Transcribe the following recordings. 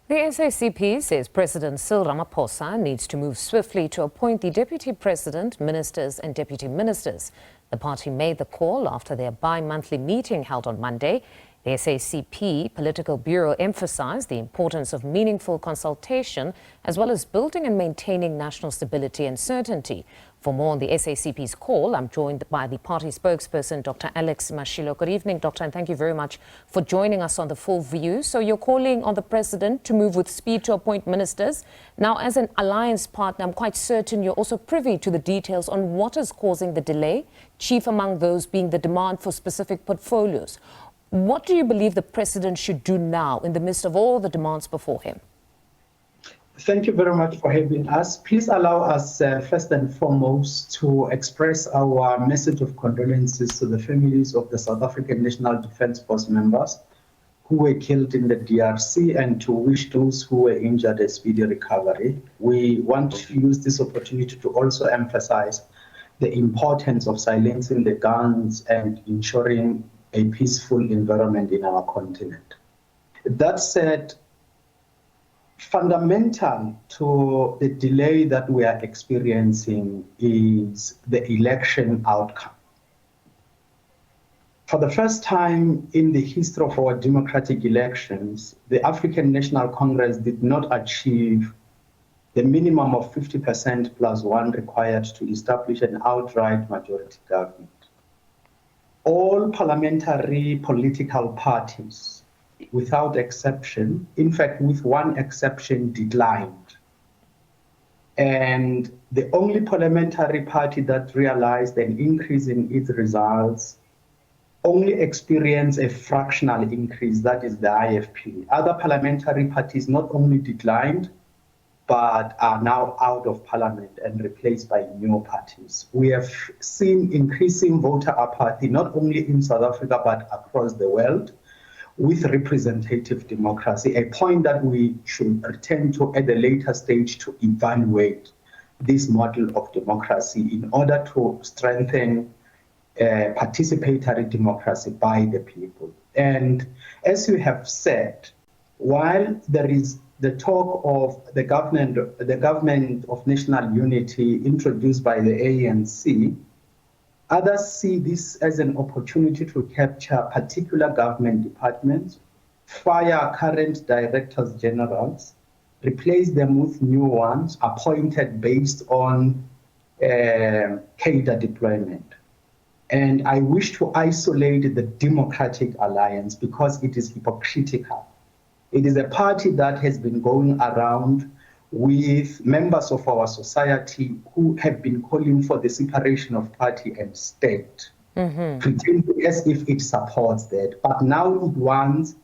The SACP says President Cyril Ramaphosa needs to move swiftly to appoint the deputy president, ministers and deputy ministers. The party made the call after their bi-monthly meeting held on Monday. The SACP Political Bureau emphasized the importance of meaningful consultation as well as building and maintaining national stability and certainty. For more on the SACP's call, I'm joined by the party spokesperson, Dr Alex Mashilo. Good evening, Doctor, and thank you very much for joining us on The Full View. So you're calling on the president to move with speed to appoint ministers. Now, as an alliance partner, I'm quite certain you're also privy to the details on what is causing the delay, chief among those being the demand for specific portfolios. What do you believe the president should do now in the midst of all the demands before him? Thank you very much for having us. Please allow us first and foremost to express our message of condolences to the families of the South African National Defence Force members who were killed in the DRC and to wish those who were injured a speedy recovery. We want to use this opportunity to also emphasize the importance of silencing the guns and ensuring a peaceful environment in our continent. That said, fundamental to the delay that we are experiencing is the election outcome. For the first time in the history of our democratic elections, the African National Congress did not achieve the minimum of 50% plus one required to establish an outright majority government. All parliamentary political parties, without exception, in fact, with one exception, declined. And the only parliamentary party that realized an increase in its results only experienced a fractional increase, that is the IFP. Other parliamentary parties not only declined, but are now out of parliament and replaced by new parties. We have seen increasing voter apathy, not only in South Africa, but across the world, with representative democracy, a point that we should return to at a later stage to evaluate this model of democracy in order to strengthen participatory democracy by the people. And as you have said, while there is the talk of the government of national unity introduced by the ANC, others see this as an opportunity to capture particular government departments, fire current directors generals, replace them with new ones appointed based on cadre deployment. And I wish to isolate the Democratic Alliance because it is hypocritical. It is a party that has been going around with members of our society who have been calling for the separation of party and state, pretending as if it supports that. But now it wants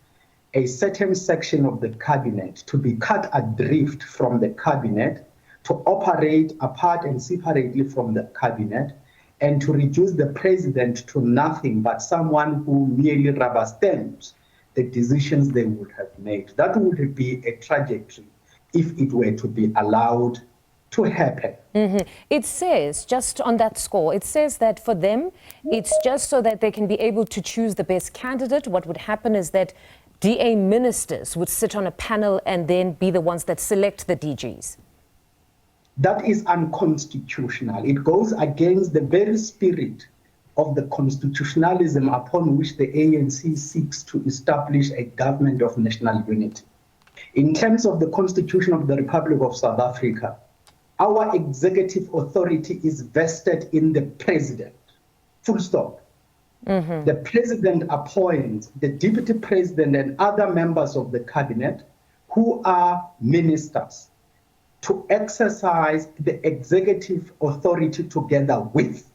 a certain section of the cabinet to be cut adrift from the cabinet, to operate apart and separately from the cabinet, and to reduce the president to nothing but someone who merely rubber stamps the decisions they would have made. That would be a trajectory if it were to be allowed to happen. It says, just on that score, it says that for them, it's just so that they can be able to choose the best candidate. What would happen is that DA ministers would sit on a panel and then be the ones that select the DGs. That is unconstitutional. It goes against the very spirit of the constitutionalism upon which the ANC seeks to establish a government of national unity. In terms of the Constitution of the Republic of South Africa, our executive authority is vested in the president, full stop. The president appoints the deputy president and other members of the cabinet who are ministers to exercise the executive authority together with.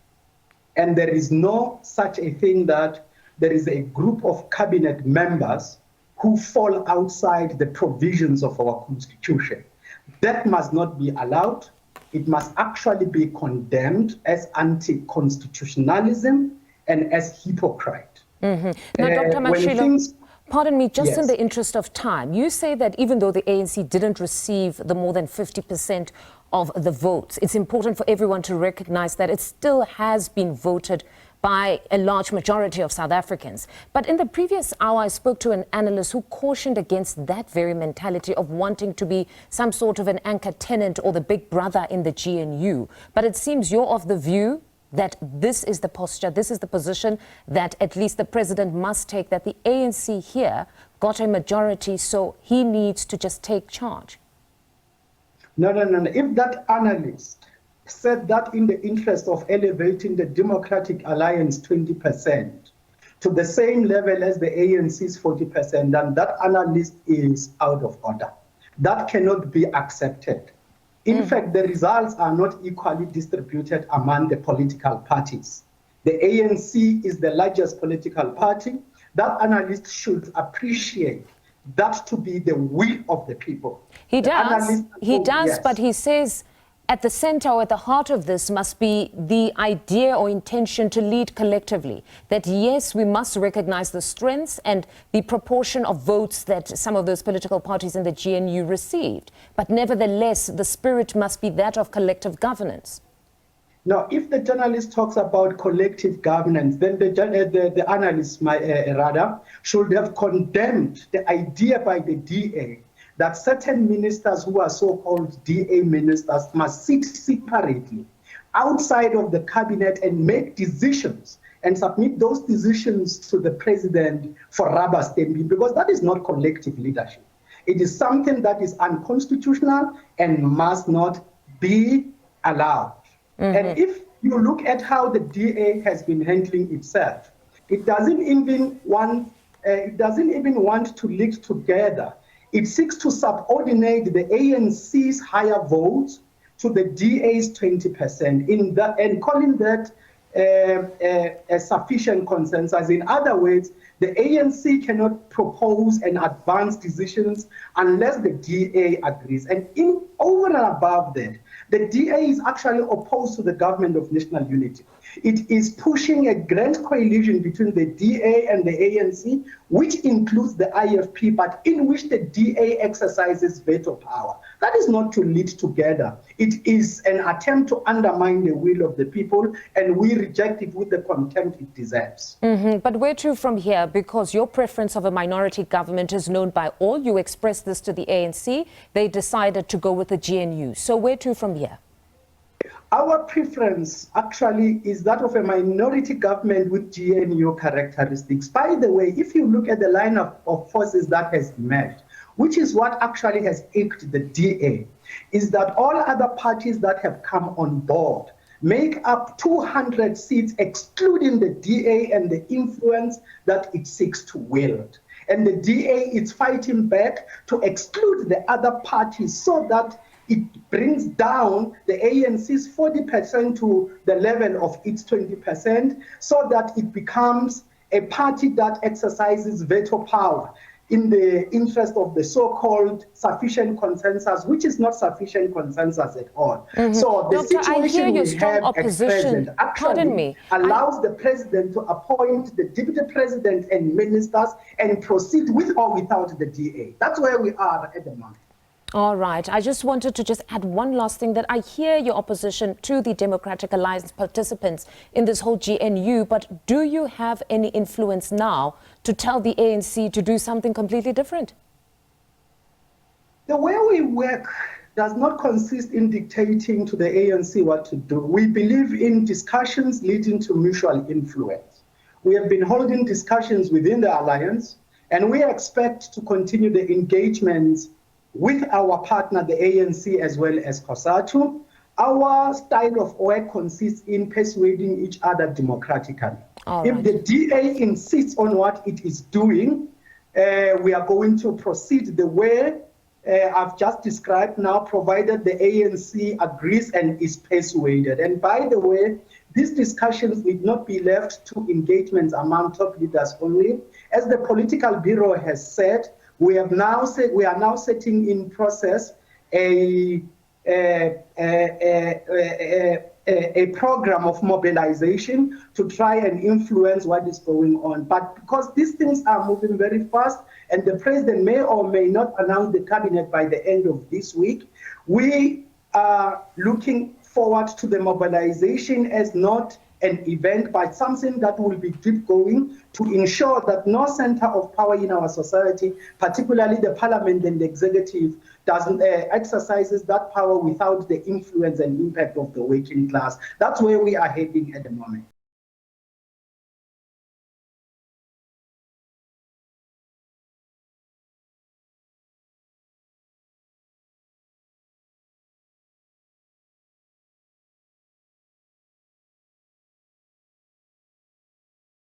And there is no such a thing that there is a group of cabinet members who fall outside the provisions of our constitution. That must not be allowed. It must actually be condemned as anti-constitutionalism and as hypocrite. Now, Dr. Mashilo, pardon me, just in the interest of time, you say that even though the ANC didn't receive the more than 50% of the votes, it's important for everyone to recognize that it still has been voted by a large majority of South Africans. But in the previous hour, I spoke to an analyst who cautioned against that very mentality of wanting to be some sort of an anchor tenant or the big brother in the GNU. But it seems you're of the view that this is the posture, this is the position that at least the president must take, that the ANC here got a majority, so he needs to just take charge. No. If that analyst said that in the interest of elevating the Democratic Alliance 20% to the same level as the ANC's 40%, then that analyst is out of order. That cannot be accepted. In fact, the results are not equally distributed among the political parties. The ANC is the largest political party. That analyst should appreciate that to be the will of the people. He does, yes. But he says at the center or at the heart of this must be the idea or intention to lead collectively. That yes, we must recognize the strengths and the proportion of votes that some of those political parties in the GNU received. But nevertheless, the spirit must be that of collective governance. Now, if the journalist talks about collective governance, then the analyst, rather, should have condemned the idea by the DA that certain ministers who are so-called DA ministers must sit separately outside of the cabinet and make decisions and submit those decisions to the president for rubber stamping, because that is not collective leadership. It is something that is unconstitutional and must not be allowed. And if you look at how the DA has been handling itself, it doesn't even want to lead together. It seeks to subordinate the ANC's higher votes to the DA's 20% and calling that a sufficient consensus. In other words, the ANC cannot propose and advance decisions unless the DA agrees. And over and above that, the DA is actually opposed to the government of national unity. It is pushing a grand coalition between the DA and the ANC, which includes the IFP, but in which the DA exercises veto power. That is not to lead together. It is an attempt to undermine the will of the people, and we reject it with the contempt it deserves. But where to from here? Because your preference of a minority government is known by all. You expressed this to the ANC. They decided to go with the GNU. So where to from here? Our preference actually is that of a minority government with GNU characteristics. By the way, if you look at the lineup of forces that has emerged, which is what actually has irked the DA, is that all other parties that have come on board make up 200 seats, excluding the DA and the influence that it seeks to wield. And the DA is fighting back to exclude the other parties so that it brings down the ANC's 40% to the level of its 20%, so that it becomes a party that exercises veto power in the interest of the so-called sufficient consensus, which is not sufficient consensus at all. So the situation we have at present actually allows the president to appoint the deputy president and ministers and proceed with or without the DA. That's where we are at the moment. All right. I just wanted to add one last thing, that I hear your opposition to the Democratic Alliance participants in this whole GNU, but do you have any influence now to tell the ANC to do something completely different? The way we work does not consist in dictating to the ANC what to do. We believe in discussions leading to mutual influence. We have been holding discussions within the alliance, and we expect to continue the engagements with our partner, the ANC, as well as COSATU. Our style of work consists in persuading each other democratically. If the DA insists on what it is doing, we are going to proceed the way I've just described now, provided the ANC agrees and is persuaded. And by the way, these discussions need not be left to engagements among top leaders only. As the Political Bureau has said, we are now setting in process a program of mobilization to try and influence what is going on. But because these things are moving very fast, and the president may or may not announce the cabinet by the end of this week, we are looking forward to the mobilization as not an event, but something that will be deep going to ensure that no center of power in our society, particularly the parliament and the executive, doesn't exercises that power without the influence and impact of the working class. That's where we are heading at the moment.